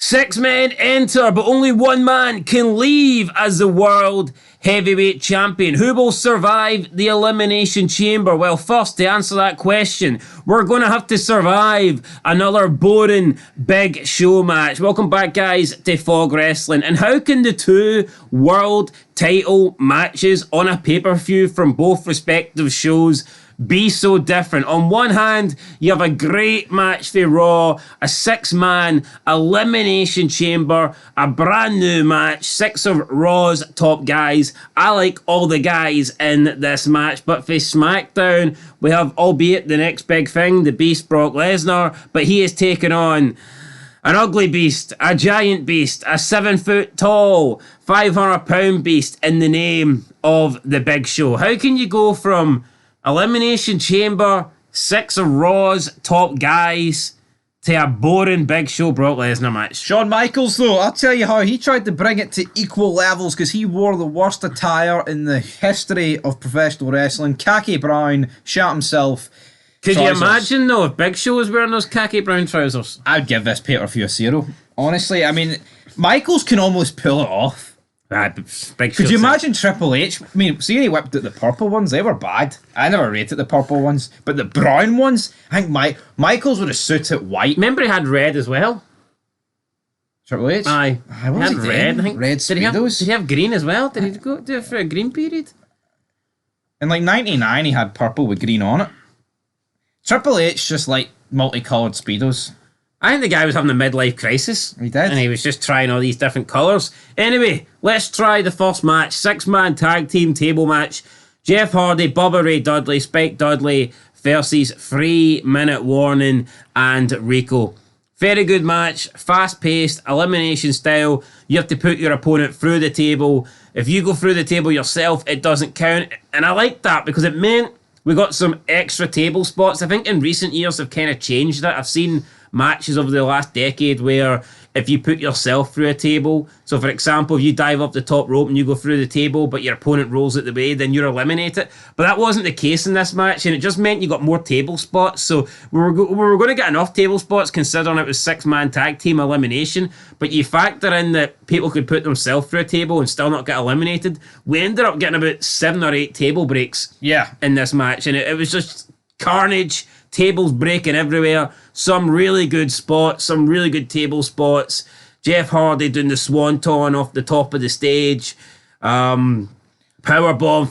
6 men enter, but only one man can leave as the World Heavyweight Champion. Who will survive the Elimination Chamber? Well, first, to answer that question, we're going to have to survive another boring Big Show match. Welcome back, guys, to Fog Wrestling. And how can the two world title matches on a pay-per-view from both respective shows be so different? On one hand, you have a great match for Raw, a 6-man Elimination Chamber, a brand new match, 6 of Raw's top guys. I like all the guys in this match, but for SmackDown, we have, albeit the next big thing, the Beast Brock Lesnar, but he is taking on an ugly beast, a giant beast, a 7-foot tall, 500-pound beast in the name of the Big Show. How can you go from Elimination Chamber, 6 of Raw's top guys, to a boring Big Show Brock Lesnar match? Shawn Michaels, though, I'll tell you how he tried to bring it to equal levels because he wore the worst attire in the history of professional wrestling. Khaki brown, shot himself. Could you imagine, though, if Big Show was wearing those khaki brown trousers? I'd give this pay-per-view a 0. Honestly, I mean, Michaels can almost pull it off. Big Could you imagine Triple H? I mean, see, he whipped out the purple ones. They were bad. I never rated the purple ones, but the brown ones, I think Michaels would have suited white. Remember, he had red as well. Triple H. Aye, what was he had red. I think. Red Speedos. Did he have green as well? Did he go do it for a green period? In like '99, he had purple with green on it. Triple H just like multicolored Speedos. I think the guy was having a midlife crisis. He did. And he was just trying all these different colours. Anyway, let's try the first match. 6-man tag team table match. Jeff Hardy, Bubba Ray Dudley, Spike Dudley versus 3-minute Warning and Rico. Very good match. Fast-paced, elimination style. You have to put your opponent through the table. If you go through the table yourself, it doesn't count. And I like that because it meant we got some extra table spots. I think in recent years they've kind of changed that. I've seen matches over the last decade where if you put yourself through a table, so for example, if you dive up the top rope and you go through the table but your opponent rolls it the way, then you're eliminated. But that wasn't the case in this match, and it just meant you got more table spots. So we were going to get enough table spots considering it was 6-man tag team elimination, but you factor in that people could put themselves through a table and still not get eliminated. We ended up getting about 7 or 8 table breaks in this match, and it was just carnage. Tables breaking everywhere. Some really good spots, some really good table spots. Jeff Hardy doing the swanton off the top of the stage. Powerbomb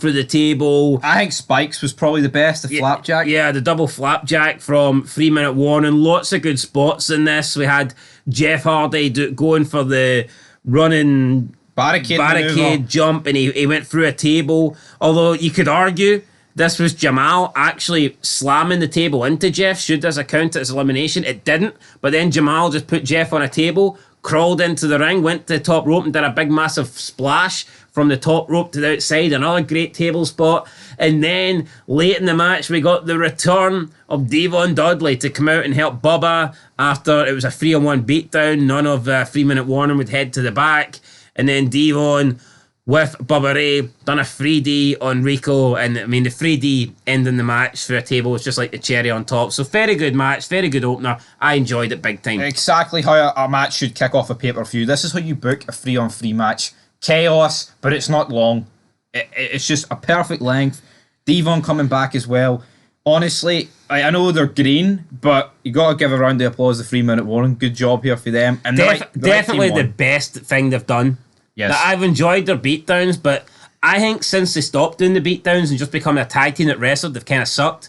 through the table. I think Spike's was probably the best, the flapjack. Yeah, the double flapjack from 3-minute Warning. Lots of good spots in this. We had Jeff Hardy going for the running barricade jump, and he went through a table. Although you could argue this was Jamal actually slamming the table into Jeff. Should this account as elimination? It didn't. But then Jamal just put Jeff on a table, crawled into the ring, went to the top rope and did a big massive splash from the top rope to the outside. Another great table spot. And then late in the match, we got the return of Devon Dudley to come out and help Bubba after it was a 3-on-1 beatdown. None of 3-minute Warning would head to the back. And then Devon with Bubba Ray, done a 3D on Rico, and I mean the 3D ending the match for a table was just like the cherry on top. So very good match, very good opener. I enjoyed it big time. Exactly how a match should kick off a pay-per-view. This is how you book a 3-on-3 match. Chaos, but it's not long. It's just a perfect length. Devon coming back as well. Honestly, I know they're green, but you got to give a round of applause to 3-minute Warning. Good job here for them. And definitely the best thing they've done. Yes. Now, I've enjoyed their beatdowns, but I think since they stopped doing the beatdowns and just become a tag team that wrestled, they've kind of sucked.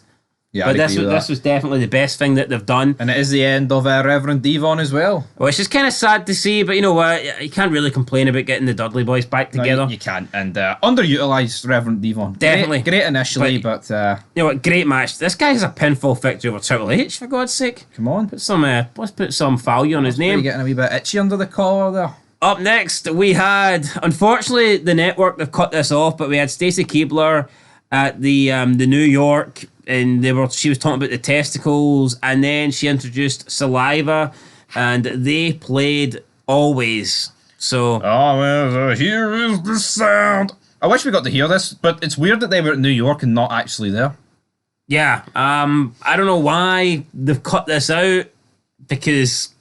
Yeah, but this was definitely the best thing that they've done. And it is the end of Reverend Devon as well. Which is kind of sad to see, but you know what? You can't really complain about getting the Dudley boys back together. No, you can't. And underutilised Reverend Devon. Definitely. Great initially, but you know what? Great match. This guy has a pinfall victory over Triple H, for God's sake. Come on. Let's put some value on his name. You're getting a wee bit itchy under the collar there. Up next, we had, unfortunately, the network, they've cut this off, but we had Stacy Keibler at the New York, and she was talking about the testicles, and then she introduced Saliva, and they played Always. So, here is the sound. I wish we got to hear this, but it's weird that they were in New York and not actually there. Yeah, I don't know why they've cut this out, because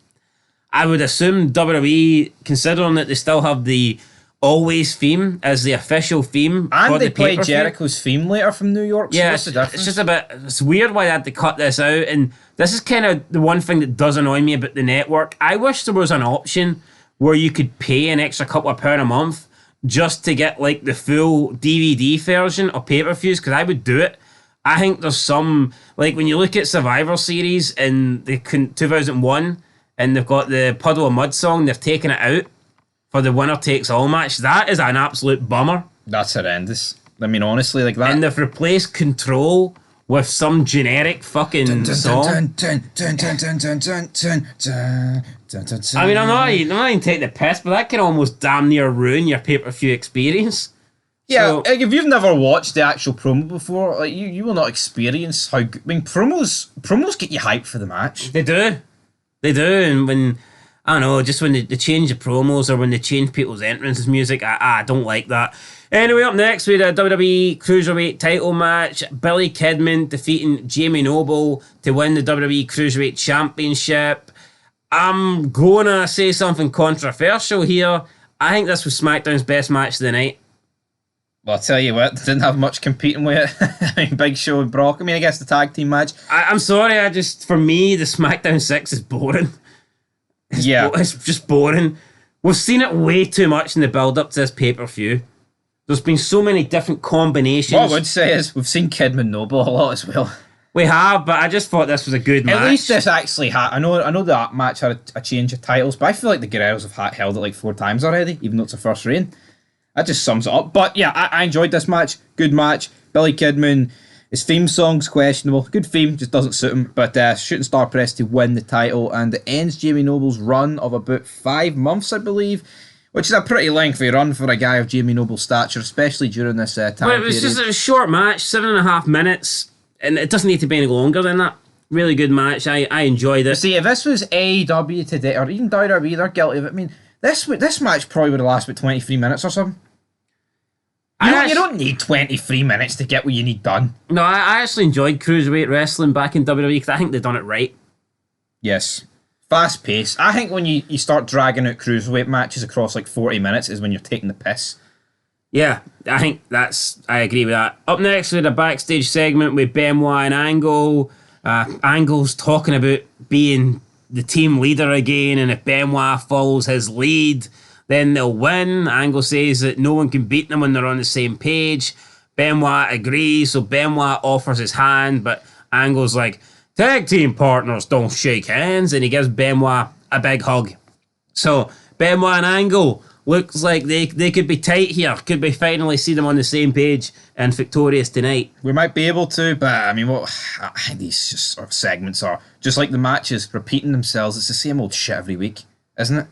I would assume WWE, considering that they still have the Always theme as the official theme And for they the play pay-per-view. Jericho's theme later from New York. So Yeah, what's the difference? it's just a bit. It's weird why they had to cut this out, and this is kind of the one thing that does annoy me about the network. I wish there was an option where you could pay an extra couple of pound a month just to get like the full DVD version of pay-per-views, because I would do it. I think there's some, like when you look at Survivor Series in the 2001, and they've got the Puddle of Mud song, they've taken it out for the winner takes all match. That is an absolute bummer. That's horrendous. I mean, honestly, like that. And they've replaced Control with some generic fucking song. I mean, I'm not even taking the piss, but that can almost damn near ruin your pay-per-view experience. Yeah, So, like if you've never watched the actual promo before, like you will not experience how good. I mean, promos get you hyped for the match. they do. And when, I don't know, just when they change the promos or when they change people's entrances music, I don't like that. Anyway, up next we had a WWE Cruiserweight title match. Billy Kidman defeating Jamie Noble to win the WWE Cruiserweight Championship. I'm gonna say something controversial here. I think this was SmackDown's best match of the night. Well, I'll tell you what, they didn't have much competing with it. I mean, Big Show and Brock. I mean, I guess the tag team match. I'm sorry, for me, the SmackDown 6 is boring. It's just boring. We've seen it way too much in the build-up to this pay-per-view. There's been so many different combinations. What I would say is we've seen Kidman Noble a lot as well. We have, but I just thought this was a good match. At least this actually had. I know that match had a change of titles, but I feel like the Guerreros have held it like 4 times already, even though it's a first reign. That just sums it up. But yeah, I enjoyed this match. Good match. Billy Kidman, his theme song's questionable. Good theme, just doesn't suit him. But shooting star press to win the title, and it ends Jamie Noble's run of about 5 months, I believe, which is a pretty lengthy run for a guy of Jamie Noble's stature, especially during this time period. It was just a short match, 7.5 minutes, and it doesn't need to be any longer than that. Really good match. I enjoyed it. See, if this was AEW today, or even WWE, they're guilty of it. I mean, this match probably would have lasted about 23 minutes or something. You don't need 23 minutes to get what you need done. No, I actually enjoyed Cruiserweight wrestling back in WWE because I think they've done it right. Yes. Fast pace. I think when you start dragging out Cruiserweight matches across like 40 minutes is when you're taking the piss. Yeah, I agree with that. Up next, we had a backstage segment with Benoit and Angle. Angle's talking about being the team leader again, and if Benoit follows his lead, then they'll win. Angle says that no one can beat them when they're on the same page. Benoit agrees, so Benoit offers his hand, but Angle's like, tag team partners don't shake hands, and he gives Benoit a big hug. So Benoit and Angle looks like they could be tight here. Could we finally see them on the same page and victorious tonight? We might be able to, but I mean, I think these just sort of segments are just like the matches repeating themselves. It's the same old shit every week, isn't it?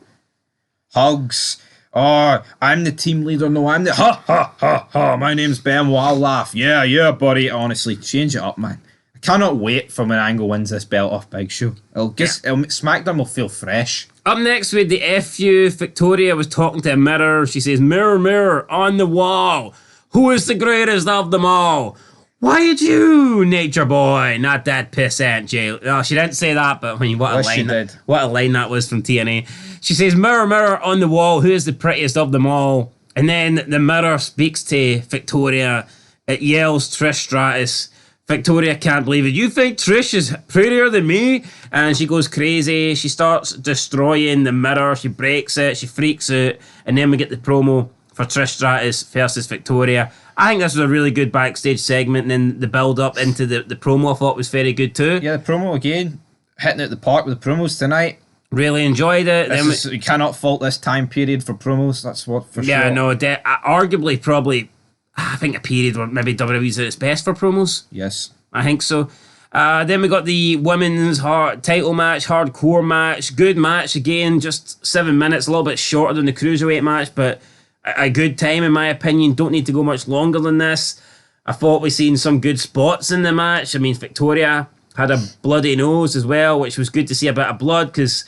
Hugs. Oh, I'm the team leader. No, I'm the ha ha ha ha. My name's Benoit. I'll laugh. Yeah, buddy. Honestly, change it up, man. I cannot wait for when Angle wins this belt off Big Show. SmackDown will feel fresh. Up next, we had the FU. Victoria was talking to a mirror. She says, "Mirror, mirror on the wall, who is the greatest of them all? Why did you, nature boy, not that pissant Jay?" No, she didn't say that, but I mean, what a line that was from TNA. She says, "Mirror, mirror on the wall, who is the prettiest of them all?" And then the mirror speaks to Victoria. It yells Trish Stratus. Victoria can't believe it. "You think Trish is prettier than me?" And she goes crazy. She starts destroying the mirror. She breaks it. She freaks out. And then we get the promo for Trish Stratus versus Victoria. I think this was a really good backstage segment. And then the build up into the promo I thought was very good too. Yeah, the promo again. Hitting out the park with the promos tonight. Really enjoyed it. You cannot fault this time period for promos. That's what for sure. Yeah, no, arguably probably, I think a period where maybe WWE's at its best for promos. Yes. I think so. Then we got the women's title match, hardcore match. Good match again, just 7 minutes, a little bit shorter than the Cruiserweight match, but a good time in my opinion. Don't need to go much longer than this. I thought we seen some good spots in the match. I mean, Victoria had a bloody nose as well, which was good to see a bit of blood, because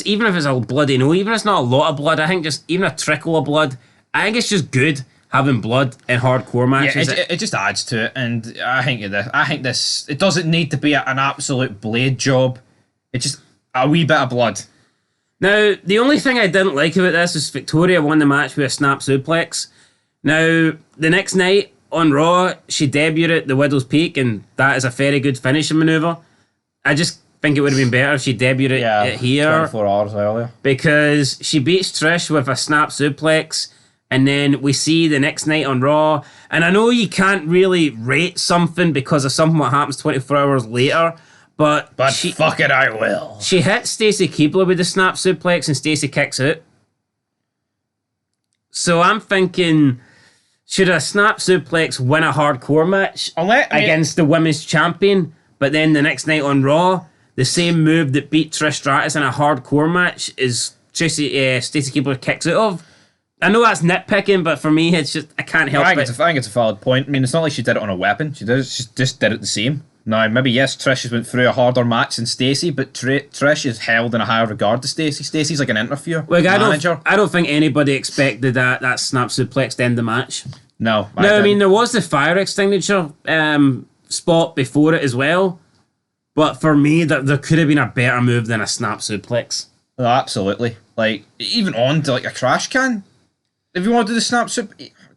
even if it's a bloody nose, even if it's not a lot of blood, I think just even a trickle of blood, I think it's just good having blood in hardcore matches. Yeah, it just adds to it, and I think this it doesn't need to be an absolute blade job. It's just a wee bit of blood. Now, the only thing I didn't like about this is Victoria won the match with a snap suplex. Now, the next night on Raw, she debuted at the Widow's Peak, and that is a very good finishing maneuver. I just think it would have been better if she debuted it here. 24 hours earlier. Because she beats Trish with a snap suplex, and then we see the next night on Raw. And I know you can't really rate something because of something that happens 24 hours later, but fuck it, I will. She hits Stacy Keibler with the snap suplex, and Stacy kicks out. So I'm thinking, should a snap suplex win a hardcore match against the women's champion, but then the next night on Raw, the same move that beat Trish Stratus in a hardcore match is Stacy Keibler kicks out of? I know that's nitpicking, but for me, it's just, I can't help it. I think it's a valid point. I mean, it's not like she did it on a weapon. She just did it the same. Now, maybe, yes, Trish has went through a harder match than Stacey, but Trish is held in a higher regard to Stacey. Stacey's like an interviewer, manager. I don't think anybody expected that snap suplex to end the match. No. I mean, there was the fire extinguisher spot before it as well, but for me, there could have been a better move than a snap suplex. Oh, absolutely. Like, even on to like a trash can. If you want to do the snap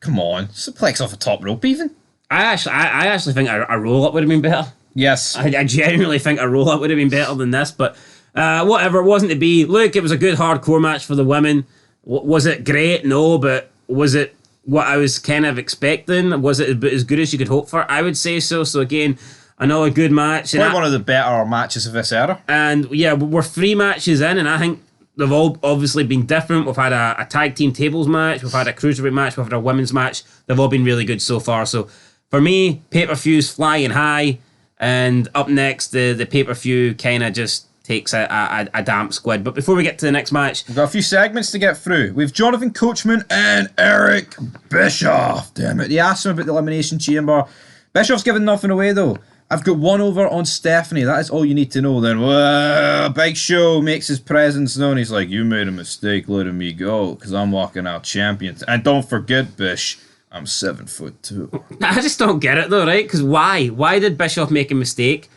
come on, suplex off the top rope even. I actually think a roll-up would have been better. Yes. I genuinely think a roll-up would have been better than this, but whatever, it wasn't to be. Look, it was a good hardcore match for the women. Was it great? No, but was it what I was kind of expecting? Was it as good as you could hope for? I would say so. So again, another good match. Probably one of the better matches of this era. And yeah, we're 3 matches in, and I think they've all obviously been different. We've had a tag team tables match, we've had a cruiserweight match, we've had a women's match. They've all been really good so far. So for me, pay-per-view's flying high, and up next, the pay-per-view kind of just takes a damp squid. But before we get to the next match, we've got a few segments to get through. We've Jonathan Coachman and Eric Bischoff. Damn it. He asked him about the Elimination Chamber. Bischoff's giving nothing away, though. I've got one over on Stephanie. That is all you need to know. Then, Big Show makes his presence known. He's like, you made a mistake letting me go because I'm walking out champion. And don't forget, Bish, I'm 7'2". I just don't get it though, right? Because why? Why did Bischoff make a mistake?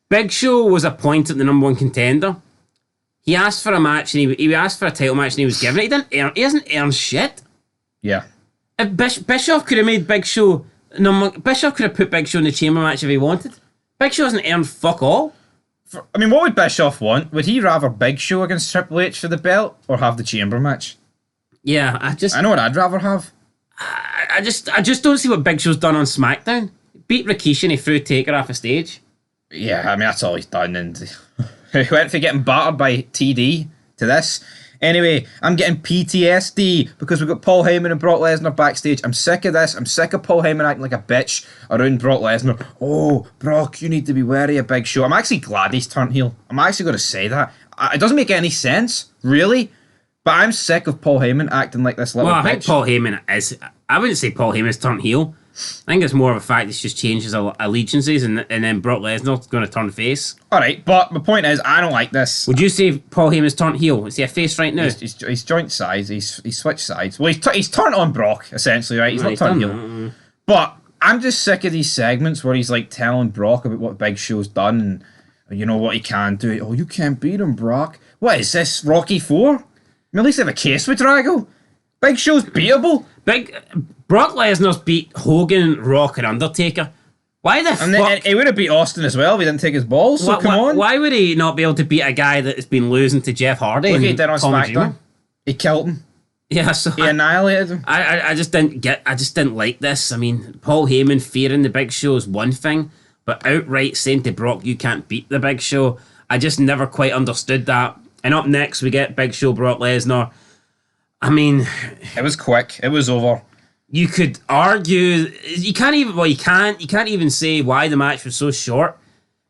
Big Show was appointed the number 1 contender. He asked for a match, and he asked for a title match, and he was given it. He hasn't earned shit. Yeah. If Bischoff could have made Big Show Bischoff could have put Big Show in the chamber match if he wanted. Big Show hasn't earned fuck all. I mean, what would Bischoff want? Would he rather Big Show against Triple H for the belt or have the chamber match? Yeah, I know what I'd rather have. I just don't see what Big Show's done on SmackDown. Beat Rikishi and he threw Taker off a stage. Yeah, I mean, that's all he's done. And he went from getting battered by TD to this. Anyway, I'm getting PTSD because we've got Paul Heyman and Brock Lesnar backstage. I'm sick of this. I'm sick of Paul Heyman acting like a bitch around Brock Lesnar. Oh, Brock, you need to be wary of Big Show. I'm actually glad he's turned heel. I'm actually going to say that. It doesn't make any sense, really. But I'm sick of Paul Heyman acting like this little bitch. Well, I think Paul Heyman is... I wouldn't say Paul Heyman's turned heel. I think it's more of a fact he's just changed his allegiances and then Brock Lesnar's going to turn face. Alright, but my point is, I don't like this. Would you say Paul Heyman's turned heel? Is he a face right now? He's joint sides. He's switched sides. Well, he's turned on Brock, essentially, right? He's not turned heel. But I'm just sick of these segments where he's like telling Brock about what Big Show's done and you know what he can do. Oh, you can't beat him, Brock. What is this, Rocky 4? I mean, at least they have a case with Drago. Big Show's beatable. Brock Lesnar's beat Hogan, Rock, and Undertaker. Why the fuck? And he would have beat Austin as well if he didn't take his balls, so come on. Why would he not be able to beat a guy that has been losing to Jeff Hardy? Look what he did on SmackDown. He killed him. Yeah, so he annihilated him. I just didn't like this. I mean, Paul Heyman fearing the Big Show is one thing, but outright saying to Brock, you can't beat the Big Show, I just never quite understood that. And up next, we get Big Show, Brock Lesnar. I mean... It was quick. It was over. You could argue... You can't even say why the match was so short.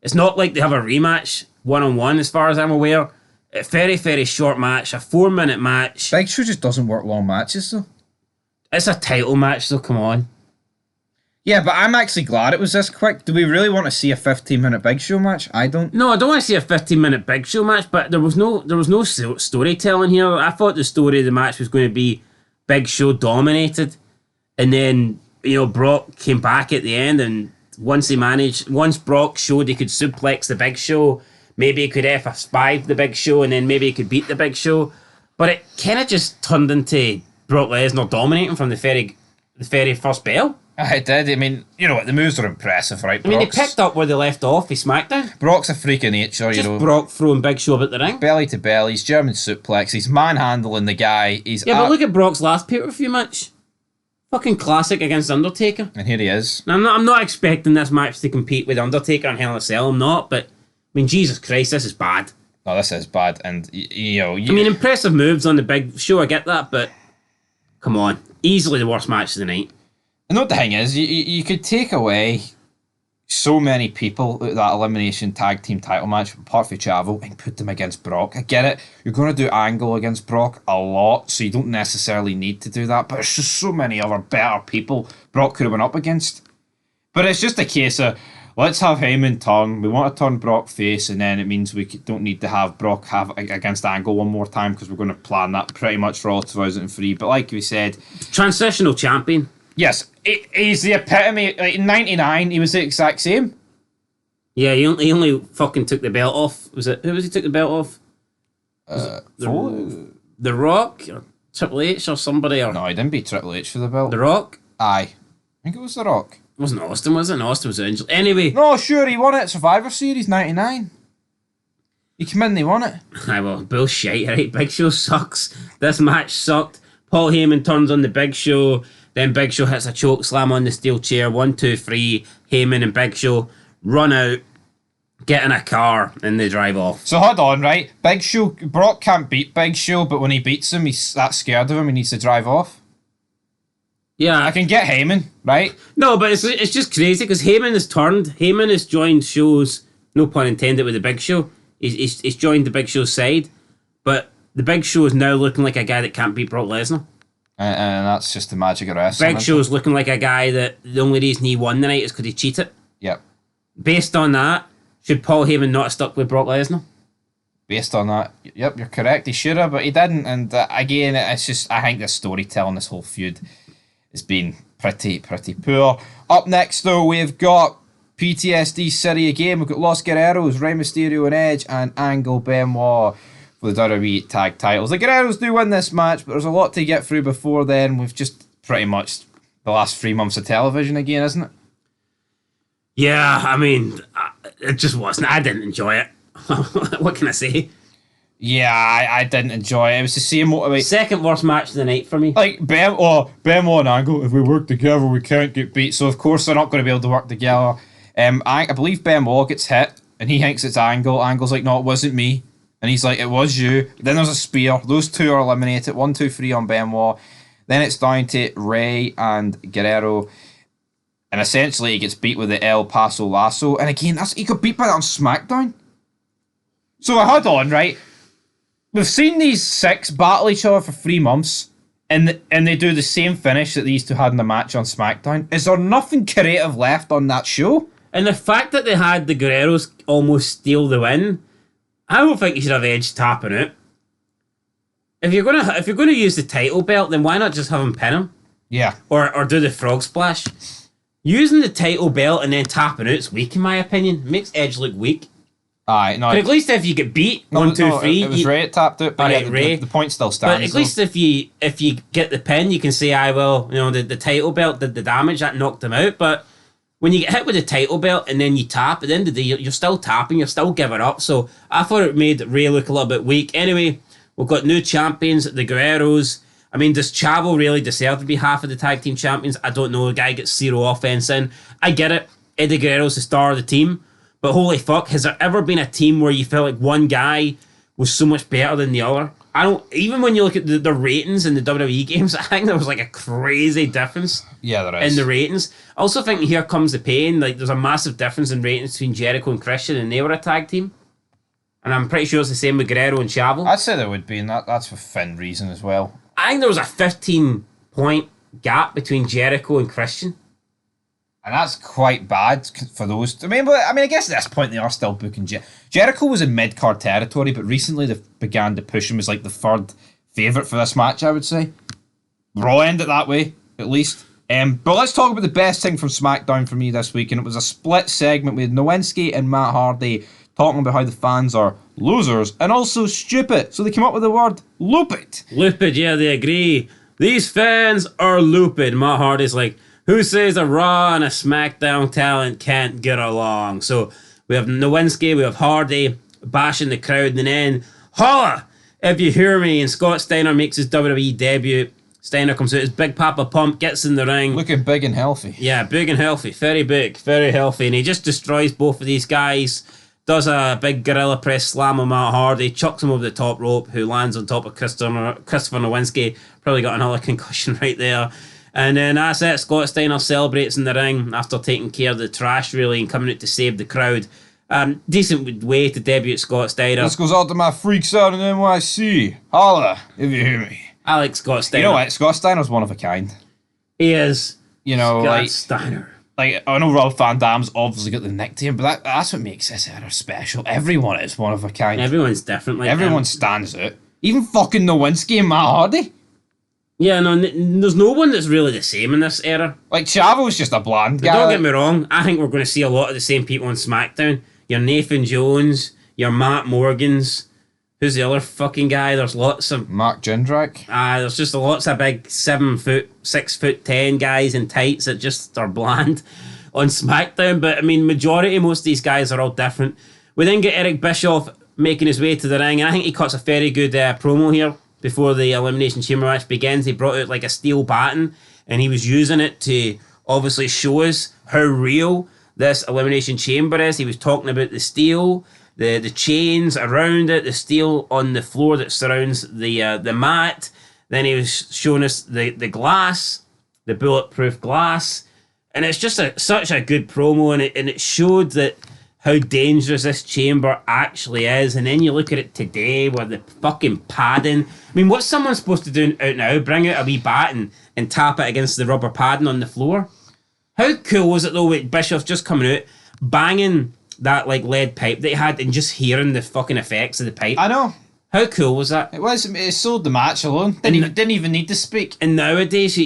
It's not like they have a rematch one-on-one, as far as I'm aware. A very, very short match. A 4-minute match. Big Show just doesn't work long matches, though. It's a title match, so come on. Yeah, but I'm actually glad it was this quick. Do we really want to see a 15-minute Big Show match? I don't. No, I don't want to see a 15-minute Big Show match, but there was no storytelling here. I thought the story of the match was going to be Big Show dominated, and then, you know, Brock came back at the end, and once Brock showed he could suplex the Big Show, maybe he could F5 the Big Show, and then maybe he could beat the Big Show. But it kind of just turned into Brock Lesnar dominating from the very first bell. It did. I mean, you know what? The moves are impressive, right? I mean, they picked up where they left off with SmackDown. Brock's a freak of nature, Just Brock throwing Big Show about the ring. Belly to belly, he's German suplex, he's manhandling the guy. But look at Brock's last pay-per-view match. Fucking classic against Undertaker. And here he is. Now, I'm not expecting this match to compete with Undertaker and Hell in a Cell. I'm not, but I mean, Jesus Christ, this is bad. No, this is bad, and I mean, impressive moves on the Big Show, I get that, but come on, easily the worst match of the night. And what the thing is, you could take away so many people out of that elimination tag team title match, apart from Chavo, and put them against Brock. I get it, you're going to do Angle against Brock a lot, so you don't necessarily need to do that, but there's just so many other better people Brock could have went up against. But it's just a case of, let's have Heyman turn. We want to turn Brock face, and then it means we don't need to have Brock have against Angle one more time because we're going to plan that pretty much for all 2003. But like we said, transitional champion. Yes, he's the epitome. Like in '99, he was the exact same. Yeah, he only fucking took the belt off. Was it who was he took the belt off? The Rock, or Triple H, or somebody? Or no, he didn't beat Triple H for the belt. The Rock. Aye, I think it was The Rock. It wasn't Austin, was it? No, Austin was injured. Anyway. No, sure, he won it at Survivor Series '99. He came in and he won it. Aye, well, bullshit, right? Big Show sucks. This match sucked. Paul Heyman turns on the Big Show. Then Big Show hits a choke slam on the steel chair. 1, 2, 3. Heyman and Big Show run out, get in a car, and they drive off. So hold on, right? Big Show, Brock can't beat Big Show, but when he beats him, he's that scared of him, he needs to drive off. Yeah. I can get Heyman, right? No, but it's just crazy because Heyman has turned. Heyman has joined shows, no pun intended, with the Big Show. He's joined the Big Show's side, but the Big Show is now looking like a guy that can't beat Brock Lesnar. And that's just the magic of wrestling. Big Show's looking like a guy that the only reason he won the night is because he cheated. Yep. Based on that, should Paul Heyman not have stuck with Brock Lesnar? Based on that, yep, you're correct. He should have, but he didn't. And again, it's just, I think the storytelling, this whole feud, has been pretty poor. Up next, though, we've got PTSD City again. We've got Los Guerreros, Rey Mysterio and Edge, and Angle Benoit for the WWE tag titles. The Guerreros do win this match, but there's a lot to get through before then. We've just pretty much the last 3 months of television again, isn't it? Yeah, I mean, it just wasn't. I didn't enjoy it. What can I say? Yeah, I didn't enjoy it. It was the same motivate. Second worst match of the night for me. Like Benoit and Angle, if we work together, we can't get beat. So of course they're not going to be able to work together. I believe Benoit gets hit, and he thinks it's Angle. Angle's like, no, it wasn't me. And he's like, it was you. Then there's a spear. Those two are eliminated. 1, 2, 3 on Benoit. Then it's down to Rey and Guerrero. And essentially he gets beat with the El Paso Lasso. And again, he got beat by that on SmackDown. So hold on, right? We've seen these 6 battle each other for 3 months. And they do the same finish that these two had in the match on SmackDown. Is there nothing creative left on that show? And the fact that they had the Guerreros almost steal the win, I don't think you should have Edge tapping out. If you're gonna use the title belt, then why not just have him pin him? Yeah. Or do the frog splash. Using the title belt and then tapping out is weak in my opinion. It makes Edge look weak. Aye, no. But at least if you get beat, 1, 2, 3. It was Rey that tapped out, but right, yeah, Rey. The point still stands. But at least if you get the pin, you can say, the title belt did the damage, that knocked him out. But when you get hit with the title belt and then you tap, at the end of the day, you're still tapping, you're still giving up. So I thought it made Rey look a little bit weak. Anyway, we've got new champions, the Guerreros. I mean, does Chavo really deserve to be half of the tag team champions? I don't know. The guy gets 0 offense in. I get it. Eddie Guerrero's the star of the team. But holy fuck, has there ever been a team where you felt like one guy was so much better than the other? Even when you look at the ratings in the WWE games, I think there was like a crazy difference. Yeah, there is. In the ratings. I also think Here Comes the Pain, like there's a massive difference in ratings between Jericho and Christian, and they were a tag team. And I'm pretty sure it's the same with Guerrero and Chavo. I'd say there would be, and that's for Finn reason as well. I think there was a 15-point gap between Jericho and Christian. And that's quite bad for those. I guess at this point they are still booking Jericho was in mid-card territory, but recently they've began to push him as like the third favourite for this match, I would say. Raw end it that way, at least. But let's talk about the best thing from SmackDown for me this week, and it was a split segment with Nowinski and Matt Hardy talking about how the fans are losers and also stupid. So they came up with the word looped. Looped, yeah, they agree. These fans are looped. Matt Hardy's like, who says a Raw and a SmackDown talent can't get along? So we have Nowinski, we have Hardy bashing the crowd, and then holla if you hear me. And Scott Steiner makes his WWE debut. Steiner comes out, his Big Papa Pump gets in the ring. Looking big and healthy. Yeah, big and healthy. Very big, very healthy. And he just destroys both of these guys. Does a big gorilla press slam on Matt Hardy, chucks him over the top rope, who lands on top of Christopher Nowinski. Probably got another concussion right there. And then that's it. Scott Steiner celebrates in the ring after taking care of the trash, really, and coming out to save the crowd. Decent way to debut Scott Steiner. This goes out to my freaks out in NYC. Holla, if you hear me. I like Scott Steiner. You know what? Scott Steiner's one of a kind. He is. You know, Scott Steiner. Like, I know Rob Van Dam's obviously got the nickname, but that's what makes this era special. Everyone is one of a kind. Everyone's different. Like everyone stands out. Even fucking Nowinski and Matt Hardy. Yeah, no, there's no one that's really the same in this era. Like, Chavo's just a bland guy. Don't get me wrong, I think we're going to see a lot of the same people on SmackDown. Your Nathan Jones, your Matt Morgans. Who's the other fucking guy? There's lots of... Mark Jindrak. There's just lots of big 6'10" guys in tights that just are bland on SmackDown. But, I mean, majority, most of these guys are all different. We then get Eric Bischoff making his way to the ring, and I think he cuts a very good promo here before the Elimination Chamber match begins. He brought out like a steel baton, and he was using it to obviously show us how real this Elimination Chamber is. He was talking about the steel, the chains around it, the steel on the floor that surrounds the mat. Then he was showing us the glass, the bulletproof glass, and it's just such a good promo, and it showed that how dangerous this chamber actually is. And then you look at it today with the fucking padding. I mean, what's someone supposed to do out now? Bring out a wee bat and tap it against the rubber padding on the floor? How cool was it though with Bischoff just coming out, banging that like lead pipe that he had and just hearing the fucking effects of the pipe? I know. How cool was that? It sold the match alone. Didn't even need to speak. And nowadays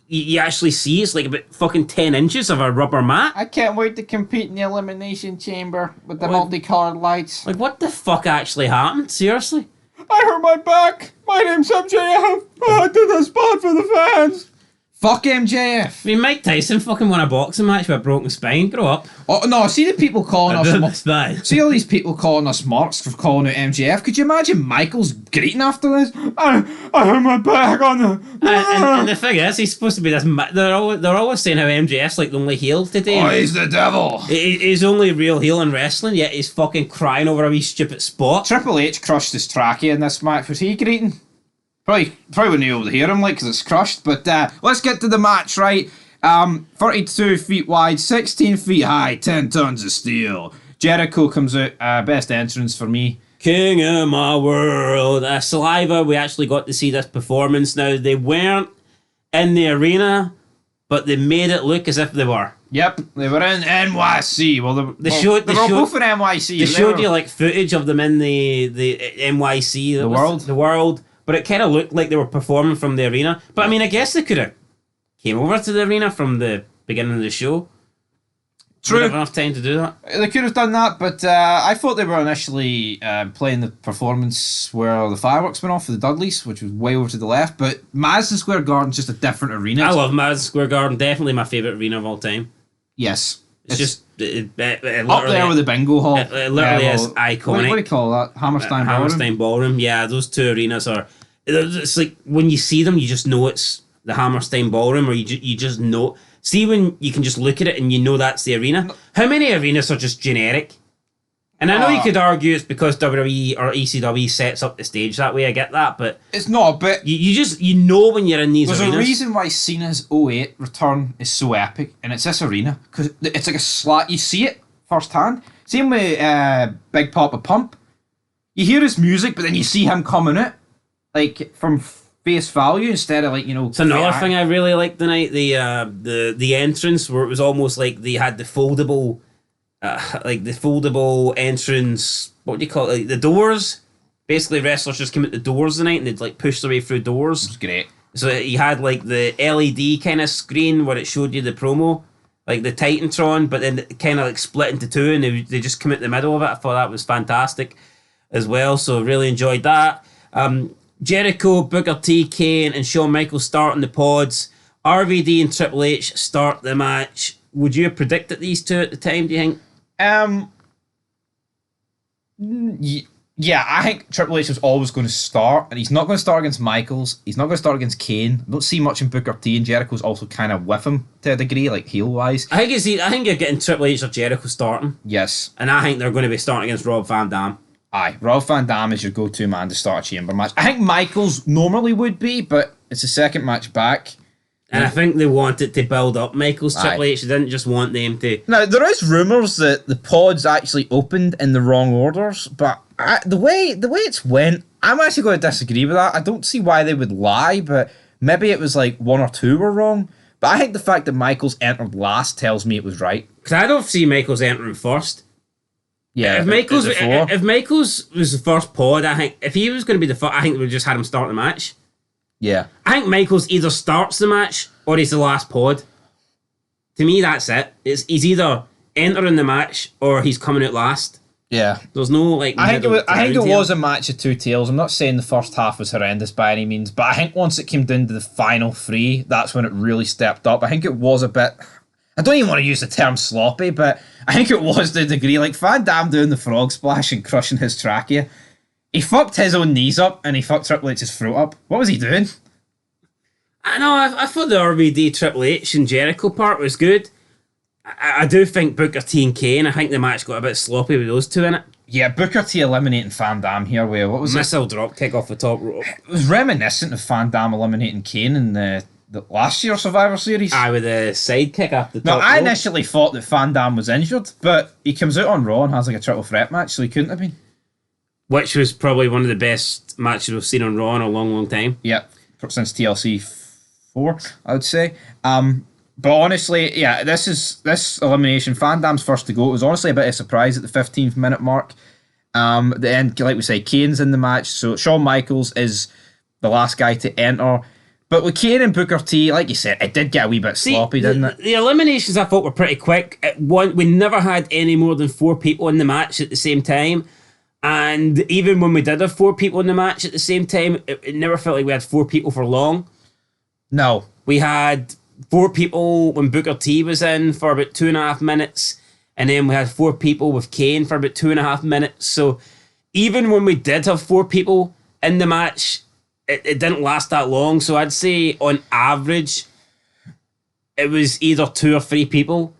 you actually see it's like about fucking 10 inches of a rubber mat. I can't wait to compete in the Elimination Chamber with the multicolored lights. Like, what the fuck actually happened? Seriously? I hurt my back. My name's MJF. I did a spot for the fans. Fuck MJF. I mean, Mike Tyson fucking won a boxing match with a broken spine. Grow up. Oh, no, see the people calling us... Spine. See all these people calling us marks for calling out MJF. Could you imagine Michaels greeting after this? I hurt my back on the... And the thing is, he's supposed to be this... They're always saying how MJF's like the only heel today. Oh, he's the devil. He's only real heel in wrestling, yet he's fucking crying over a wee stupid spot. Triple H crushed his trachea in this match. Was he greeting? Probably wouldn't be able to hear him, like, because it's crushed. But let's get to the match, right? 32 feet wide, 16 feet high, 10 tons of steel. Jericho comes out, best entrance for me. King of my world. Saliva, we actually got to see this performance. Now, they weren't in the arena, but they made it look as if they were. Yep, they were in NYC. Well, they were both in NYC. They showed you, like, footage of them in the NYC. The world. But it kind of looked like they were performing from the arena. But I mean, I guess they could have came over to the arena from the beginning of the show. True. They didn't have enough time to do that. They could have done that, but I thought they were initially playing the performance where the fireworks went off for the Dudleys, which was way over to the left. But Madison Square Garden's just a different arena. I love Madison Square Garden. Definitely my favourite arena of all time. Yes. It's just... It up there with the bingo hall. It literally is iconic. What do you call that? Hammerstein Ballroom? Hammerstein Ballroom, yeah. Those two arenas are... It's like, when you see them, you just know it's the Hammerstein Ballroom, or you just know... See when you can just look at it and you know that's the arena? How many arenas are just generic? And I know you could argue it's because WWE or ECW sets up the stage that way, I get that, but... It's not a bit... You know when you're in these arenas. There's a reason why Cena's 08 return is so epic, and it's this arena, because it's like a slot. You see it firsthand. Same with Big Papa Pump. You hear his music, but then you see him coming out, like, from face value instead of, like, you know... It's another thing I really liked tonight, the entrance, where it was almost like they had the foldable... like the foldable entrance, what do you call it? Like the doors. Basically, wrestlers just came out the doors tonight and they'd like push their way through doors. It was great. So you had like the LED kind of screen where it showed you the promo, like the Titantron, but then it kind of like split into two, and they just come out the middle of it. I thought that was fantastic as well. So really enjoyed that. Jericho, Booker T, Kane, and Shawn Michaels starting the pods. RVD and Triple H start the match. Would you have predicted these two at the time, do you think? Yeah, I think Triple H was always going to start, and he's not going to start against Michaels. He's not going to start against Kane. I don't see much in Booker T, and Jericho's also kind of with him to a degree, like heel-wise. I think you're getting Triple H or Jericho starting. Yes. And I think they're going to be starting against Rob Van Dam. Aye, Rob Van Dam is your go-to man to start a chamber match. I think Michaels normally would be, but it's the second match back. And I think they wanted to build up Michaels, Triple H. They didn't just want them to... Now, there is rumours that the pods actually opened in the wrong orders, but the way it's went, I'm actually going to disagree with that. I don't see why they would lie, but maybe it was like one or two were wrong. But I think the fact that Michaels entered last tells me it was right. Because I don't see Michaels entering first. Yeah, if Michaels was the first pod, I think if he was going to be the first, I think we just had him start the match. Yeah. I think Michaels either starts the match or he's the last pod. To me, that's it. He's either entering the match or he's coming out last. Yeah. There's no like. I think it was a match of two tails. I'm not saying the first half was horrendous by any means, but I think once it came down to the final three, that's when it really stepped up. I think it was a bit. I don't even want to use the term sloppy, but I think it was to a degree. Like Van Dam doing the frog splash and crushing his trachea. He fucked his own knees up and he fucked Triple H's throat up. What was he doing? I know, I thought the RVD Triple H and Jericho part was good. I do think Booker T and Kane, I think the match got a bit sloppy with those two in it. Yeah, Booker T eliminating Van Dam here. Where what was Missile drop kick off the top rope. It was reminiscent of Van Dam eliminating Kane in the last year's Survivor Series. Aye, with a side kick off the top rope. I initially thought that Van Dam was injured, but he comes out on Raw and has like a triple threat match, so he couldn't have been. Which was probably one of the best matches we've seen on Raw in a long, long time. Yeah, since TLC 4, I would say. But honestly, yeah, this elimination, Van Dam's first to go. It was honestly a bit of a surprise at the 15th minute mark. At the end, like we say, Kane's in the match, so Shawn Michaels is the last guy to enter. But with Kane and Booker T, like you said, it did get a wee bit sloppy, didn't it? The eliminations I thought were pretty quick. We never had any more than 4 people in the match at the same time. And even when we did have 4 people in the match at the same time, it never felt like we had 4 people for long. No. We had 4 people when Booker T was in for about 2.5 minutes. And then we had 4 people with Kane for about 2.5 minutes. So even when we did have 4 people in the match, it didn't last that long. So I'd say on average, it was either 2 or 3 people.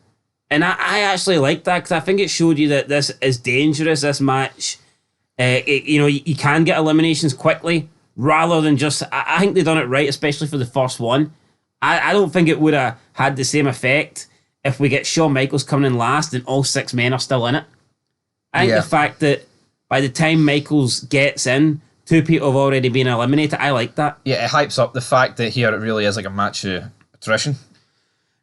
And I actually like that because I think it showed you that this is dangerous, this match. You can get eliminations quickly rather than just... I think they've done it right, especially for the first one. I don't think it would have had the same effect if we get Shawn Michaels coming in last and all 6 men are still in it. I think the fact that by the time Michaels gets in, 2 people have already been eliminated, I like that. Yeah, it hypes up the fact that here it really is like a match of attrition.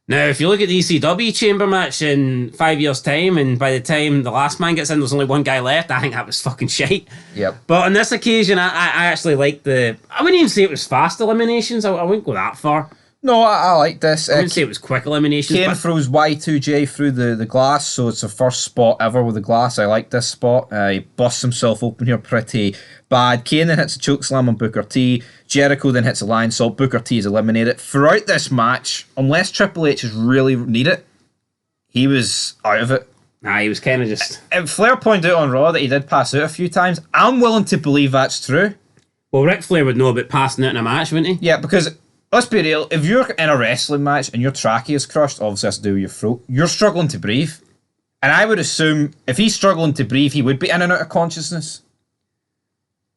Now, if you look at the ECW chamber match in 5 years' time, and by the time the last man gets in, there's only 1 guy left, I think that was fucking shite. Yep. But on this occasion, I actually liked I wouldn't even say it was fast eliminations. I wouldn't go that far. No, I like this. I wouldn't say it was quick eliminations. Kane throws Y2J through the glass, so it's the first spot ever with the glass. I like this spot. He busts himself open here pretty bad. Kane then hits a chokeslam on Booker T. Jericho then hits a lion salt. Booker T is eliminated. Throughout this match, unless Triple H is really need it, he was out of it. Nah, he was kind of just... Flair pointed out on Raw that he did pass out a few times. I'm willing to believe that's true. Well, Ric Flair would know about passing out in a match, wouldn't he? Yeah, because... Let's be real, if you're in a wrestling match and your trachea is crushed, obviously has to do with your throat, you're struggling to breathe. And I would assume if he's struggling to breathe, he would be in and out of consciousness.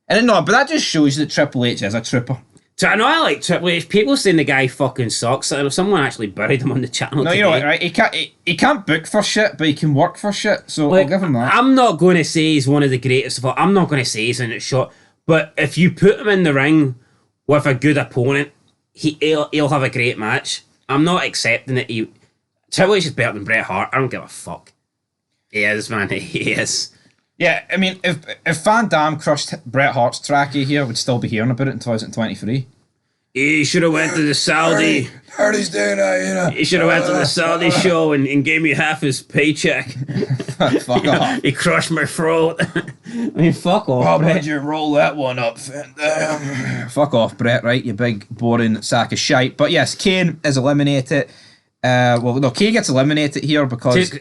And no, but that just shows you that Triple H is a trooper. So I know I like Triple H. People saying the guy fucking sucks. Someone actually buried him on the channel No, today. you know what, right? He can't book for shit, but he can work for shit. So I'll give him that. I'm not going to say he's one of the greatest of all. I'm not going to say he's in it shot. But if you put him in the ring with a good opponent, he'll have a great match. I'm not accepting that Triple H is better than Bret Hart. I don't give a fuck. He is, man. He is. Yeah, I mean, if Van Dam crushed Bret Hart's trachea here, we'd still be hearing about it in 2023. He should have went to the Saudi. Hardy's doing that, He should have went to the Saudi show and gave me half his paycheck. Fuck off. He crushed my throat. I mean, fuck off. How Brett. about you roll that one up, Finn? Fuck off, Brett, right? You big, boring sack of shite. But yes, Kane is eliminated. Well, no, Kane gets eliminated here because...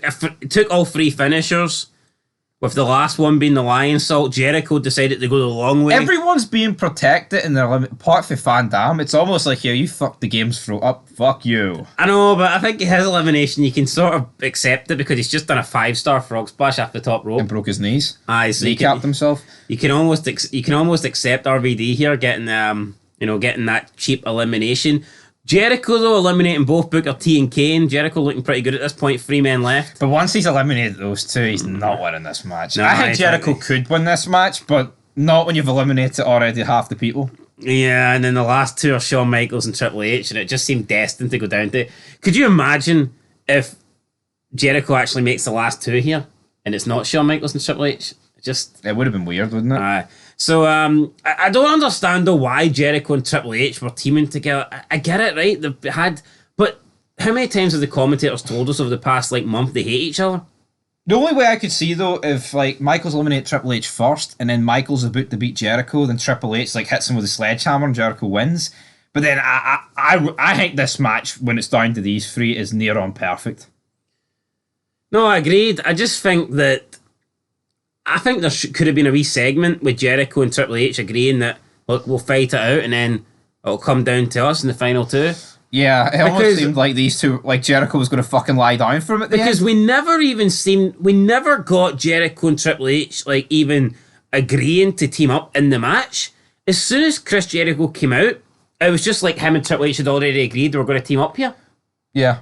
Took all three finishers, with the last one being the Lion Salt. Jericho decided to go the long way. Everyone's being protected in their limit. Apart from Van Damme, it's almost like, here, you fucked the game's throat up. Fuck you. I know, but I think his elimination, you can sort of accept it because he's just done a 5-star frog splash off the top rope. And broke his knees. Aye, so Kneecapped himself. You can almost accept RVD here getting getting that cheap elimination. Jericho though eliminating both Booker T and Kane. Jericho looking pretty good at this point. 3 men left. But once he's eliminated those two, he's not winning this match. No, I think Jericho could win this match, but not when you've eliminated already half the people. Yeah, and then the last two are Shawn Michaels and Triple H, and it just seemed destined to go down to it. Could you imagine if Jericho actually makes the last two here, and it's not Shawn Michaels and Triple H? It would have been weird, wouldn't it? So I don't understand though why Jericho and Triple H were teaming together. I get it, right? They've had, but how many times have the commentators told us over the past month they hate each other? The only way I could see though, if Michaels eliminated Triple H first, and then Michaels about to beat Jericho, then Triple H hits him with a sledgehammer and Jericho wins. But then I think this match, when it's down to these three, is near on perfect. No, I agreed. I just think that there could have been a wee segment with Jericho and Triple H agreeing that, look, we'll fight it out and then it'll come down to us in the final two. Yeah, it almost seemed like these two, Jericho was going to fucking lie down for him at the end. Because we never got Jericho and Triple H even agreeing to team up in the match. As soon as Chris Jericho came out, it was just like him and Triple H had already agreed they were going to team up here. Yeah.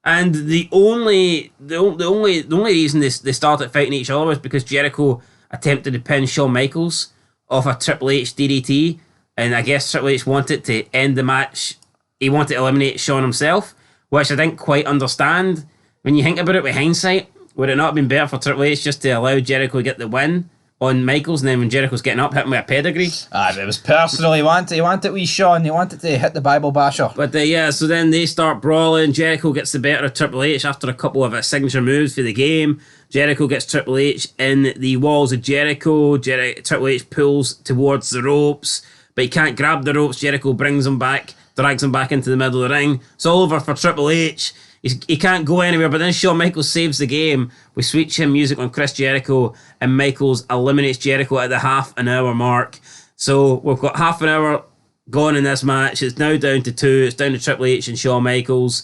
And the only reason they started fighting each other was because Jericho attempted to pin Shawn Michaels off a Triple H DDT, and I guess Triple H wanted to end the match. He wanted to eliminate Shawn himself, which I didn't quite understand. When you think about it with hindsight, would it not have been better for Triple H just to allow Jericho to get the win on Michaels, and then when Jericho's getting up, hit him with a pedigree? It was personal. He wanted wee Shawn. He wanted to hit the Bible basher. But so then they start brawling. Jericho gets the better of Triple H after a couple of signature moves for the game. Jericho gets Triple H in the walls of Jericho. Triple H pulls towards the ropes, but he can't grab the ropes. Jericho brings him back, drags him back into the middle of the ring. It's all over for Triple H. He can't go anywhere, but then Shawn Michaels saves the game. We switch him music on Chris Jericho, and Michaels eliminates Jericho at the half-an-hour mark. So we've got half an hour gone in this match. It's now down to 2. It's down to Triple H and Shawn Michaels.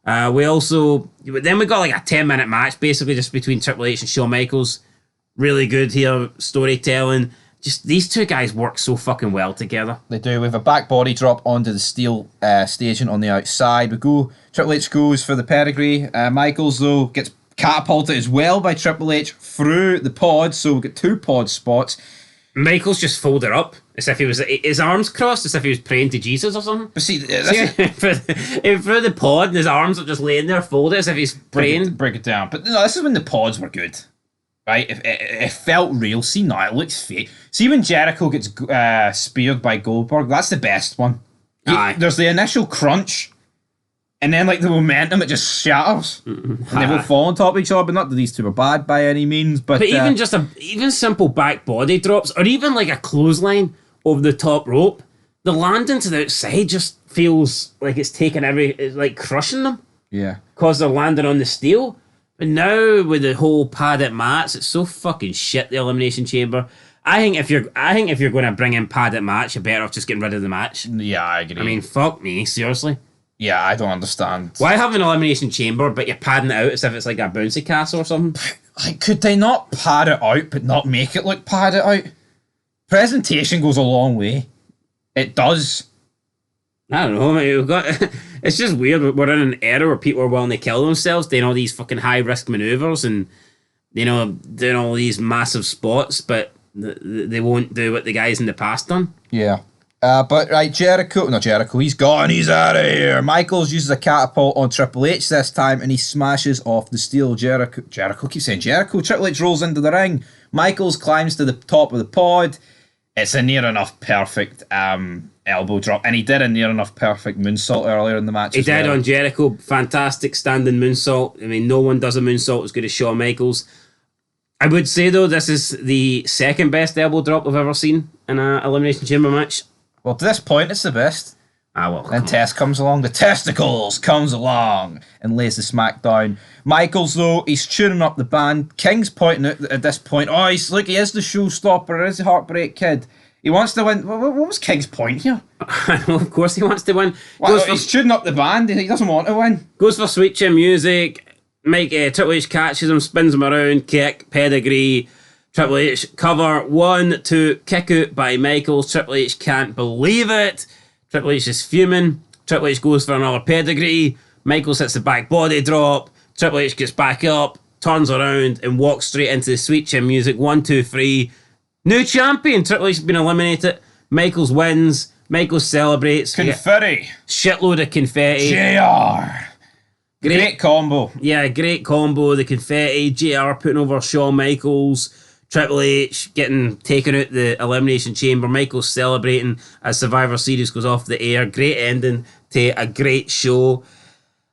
Then we got a 10-minute match, basically just between Triple H and Shawn Michaels. Really good here, storytelling. Just these two guys work so fucking well together. They do. We have a back body drop onto the steel staging on the outside. Triple H goes for the pedigree. Michaels, though, gets catapulted as well by Triple H through the pod. So we get 2 pod spots. Michaels just folded up as if he was his arms crossed, as if he was praying to Jesus or something. But see, through the pod, and his arms are just laying there folded as if he's praying. Break it down. But no, this is when the pods were good. Right, it felt real. See now, it looks fake. See when Jericho gets speared by Goldberg, that's the best one. There's the initial crunch, and then the momentum, it just shatters, and they will fall on top of each other. But not that these two are bad by any means. But even just even simple back body drops, or even a clothesline over the top rope, the landing to the outside just feels like it's taking it's crushing them. Yeah, because they're landing on the steel. But now with the whole padded mats, it's so fucking shit, the Elimination Chamber. I think if you're going to bring in padded mats, you're better off just getting rid of the match. Yeah, I agree. I mean, fuck me, seriously. Yeah, I don't understand. Why have an Elimination Chamber, but you're padding it out as if it's like a bouncy castle or something? Could they not pad it out, but not make it look padded out? Presentation goes a long way. It does. I don't know, mate. It's just weird. We're in an era where people are willing to kill themselves, doing all these fucking high-risk maneuvers and, doing all these massive spots, but they won't do what the guys in the past done. Yeah. But, right, Jericho, he's gone, he's out of here. Michaels uses a catapult on Triple H this time, and he smashes off the steel. Jericho keeps saying Jericho. Triple H rolls into the ring. Michaels climbs to the top of the pod, It's a near enough perfect elbow drop, and he did a near enough perfect moonsault earlier in the match. He did on Jericho. Fantastic standing moonsault. I mean, no one does a moonsault as good as Shawn Michaels. I would say, though, this is the second best elbow drop I've ever seen in an Elimination Chamber match. Well, to this point, it's the best. Well, Then Test comes along, the testicles comes along and lays the smack down. Michaels, though, he's tuning up the band. King's pointing out at this point, he is the showstopper, he is the Heartbreak Kid. He wants to win. What was King's point here? Of course he wants to win. He's tuning up the band, he doesn't want to win. Goes for Sweet Chin Music. Triple H catches him, spins him around, kick, pedigree. Triple H cover, 1, 2, kick out by Michaels. Triple H can't believe it. Triple H is fuming. Triple H goes for another pedigree. Michaels hits the back body drop. Triple H gets back up, turns around, and walks straight into the Sweet Chin Music. 1, 2, 3. New champion. Triple H has been eliminated. Michaels wins. Michaels celebrates. Confetti. Shitload of confetti. JR. Great combo. Yeah, great combo. The confetti. JR putting over Shawn Michaels. Triple H getting taken out the Elimination Chamber. Michaels celebrating as Survivor Series goes off the air. Great ending to a great show.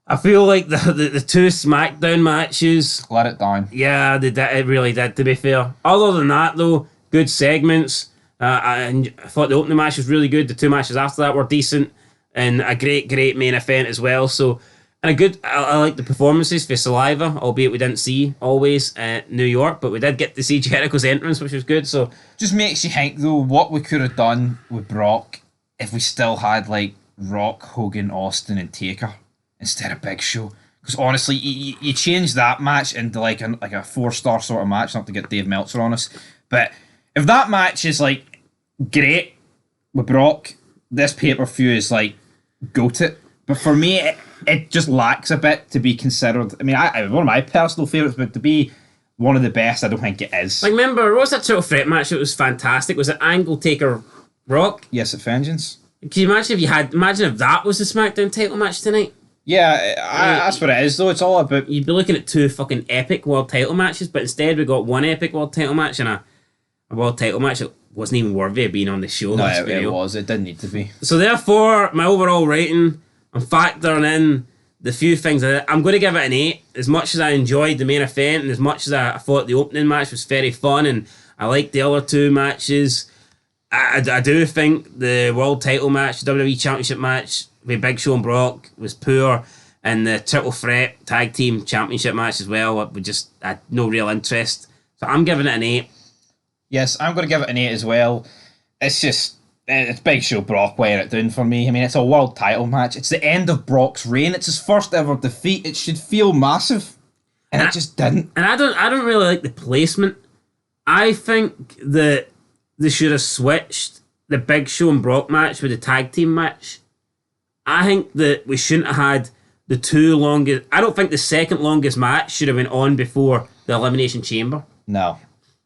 I feel like the two SmackDown matches let it down. Yeah, they did, it really did, to be fair. Other than that, though, good segments. I thought the opening match was really good. The two matches after that were decent. And a great main event as well. So, and I like the performances for Saliva, albeit we didn't see always New York, but we did get to see Jericho's entrance, which was good. So, just makes you think, though, what we could have done with Brock if we still had, like, Rock, Hogan, Austin, and Taker instead of Big Show. Because honestly, you change that match into like a 4-star sort of match, not to get Dave Meltzer on us. But if that match is like great with Brock, this pay-per-view is like goat it. But for me, it just lacks a bit to be considered. I mean, one of my personal favourites, but to be one of the best, I don't think it is. Like, remember, what was that triple threat match? It was fantastic. Was it Angle, Taker, Rock? Yes, at Vengeance. Can you imagine if that was the SmackDown title match tonight? Yeah, that's what it is, though. It's all about... You'd be looking at two fucking epic world title matches, but instead we got one epic world title match and a world title match that wasn't even worthy of being on the show. No, it was. It didn't need to be. So therefore, my overall rating, I'm factoring in the few things. I'm going to give it an 8. As much as I enjoyed the main event and as much as I thought the opening match was very fun and I liked the other two matches, I do think the world title match, WWE Championship match with Big Show and Brock was poor, and the triple threat tag team championship match as well, I had no real interest. So I'm giving it an 8. Yes, I'm going to give it an 8 as well. It's Big Show Brock weighing it down for me. I mean, it's a world title match. It's the end of Brock's reign. It's his first ever defeat. It should feel massive, and it just didn't. And I don't really like the placement. I think that they should have switched the Big Show and Brock match with the tag team match. I think that we shouldn't have had the two longest... I don't think the second longest match should have been on before the Elimination Chamber. No,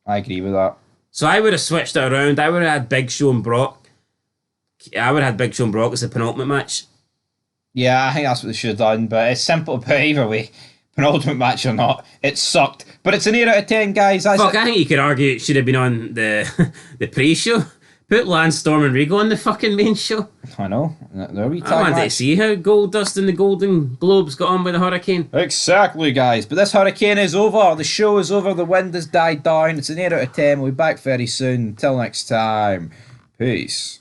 I agree with that. So I would have switched it around. I would have had Big Show and Brock. I would have had Big Show and Brock as the penultimate match. Yeah, I think that's what they should have done, but it's simple. But either way, penultimate match or not, it sucked. But it's an 8 out of 10, guys. I think you could argue it should have been on the pre-show. Put Lance Storm and Regal on the fucking main show. I know. There we I wanted to see how Goldust and the Golden Globes got on with the Hurricane. Exactly, guys. But this Hurricane is over. The show is over. The wind has died down. It's an 8 out of 10. We'll be back very soon. Until next time. Peace.